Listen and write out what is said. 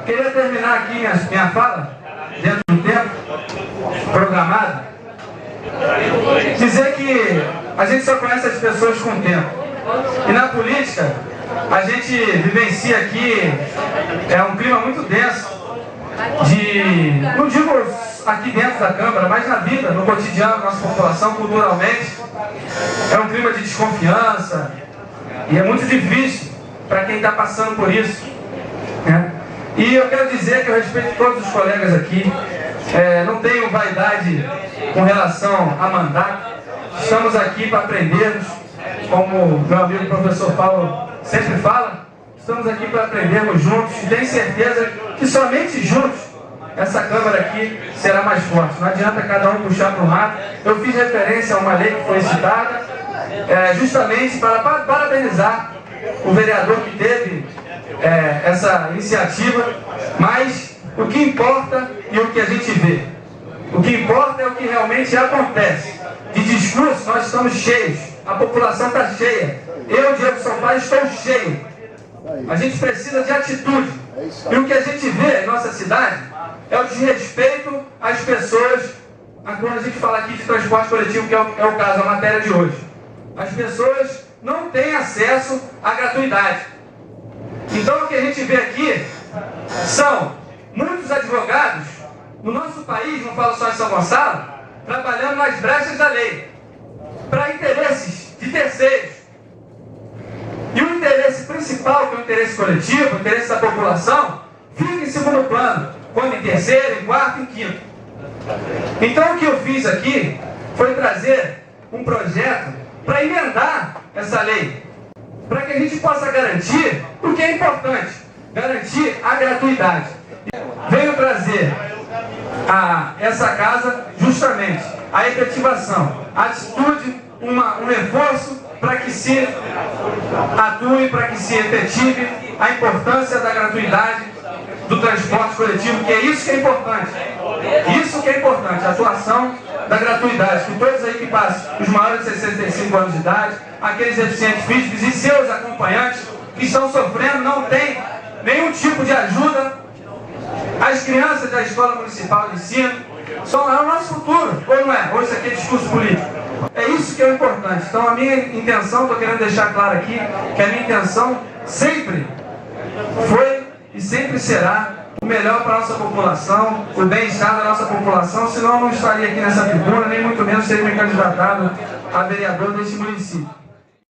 Queria terminar aqui minha fala, dentro do tempo programado, dizer que a gente só conhece as pessoas com o tempo. E na política, a gente vivencia aqui um clima muito denso não digo aqui dentro da Câmara, mas na vida, no cotidiano da nossa população, culturalmente. É um clima de desconfiança e é muito difícil para quem está passando por isso, né? E eu quero dizer que eu respeito todos os colegas aqui, não tenho vaidade com relação a mandato. Estamos aqui para aprendermos, como meu amigo professor Paulo sempre fala, estamos aqui para aprendermos juntos e tenho certeza que somente juntos essa Câmara aqui será mais forte. Não adianta cada um puxar para o mato. Eu fiz referência a uma lei que foi citada, justamente para parabenizar o vereador que teve essa iniciativa, mas o que importa e o que a gente vê. O que importa é o que realmente acontece. De discurso nós estamos cheios, a população está cheia. Eu, Diego Sampaio, estou cheio. A gente precisa de atitude. E o que a gente vê em nossa cidade é o desrespeito às pessoas, quando a gente fala aqui de transporte coletivo, que é o caso, a matéria de hoje. As pessoas não têm acesso à gratuidade. Então o que a gente vê aqui são muitos advogados no nosso país, não falo só em São Gonçalo, trabalhando nas brechas da lei, para interesses de terceiros. E o interesse principal, que é o interesse coletivo, o interesse da população, fica em segundo plano, quando em terceiro, em quarto, em quinto. Então o que eu fiz aqui foi trazer um projeto para emendar essa lei, para que a gente possa garantir o que é importante, garantir a gratuidade. Venho trazer a essa casa justamente a efetivação, a atitude, um reforço para que se atue, para que se efetive a importância da gratuidade do transporte coletivo, que é isso que é importante. Isso que é importante, a atuação da gratuidade, que todos aí que passam, os maiores de 65 anos de idade, aqueles deficientes físicos e seus acompanhantes que estão sofrendo, não têm nenhum tipo de ajuda. As crianças da Escola Municipal de Ensino é o nosso futuro, ou não é? Ou isso aqui é discurso político? É isso que é o importante. Então a minha intenção, estou querendo deixar claro aqui, que a minha intenção sempre foi e sempre será o melhor para a nossa população, o bem-estar da nossa população, senão eu não estaria aqui nessa tribuna, nem muito menos teria me candidatado a vereador deste município.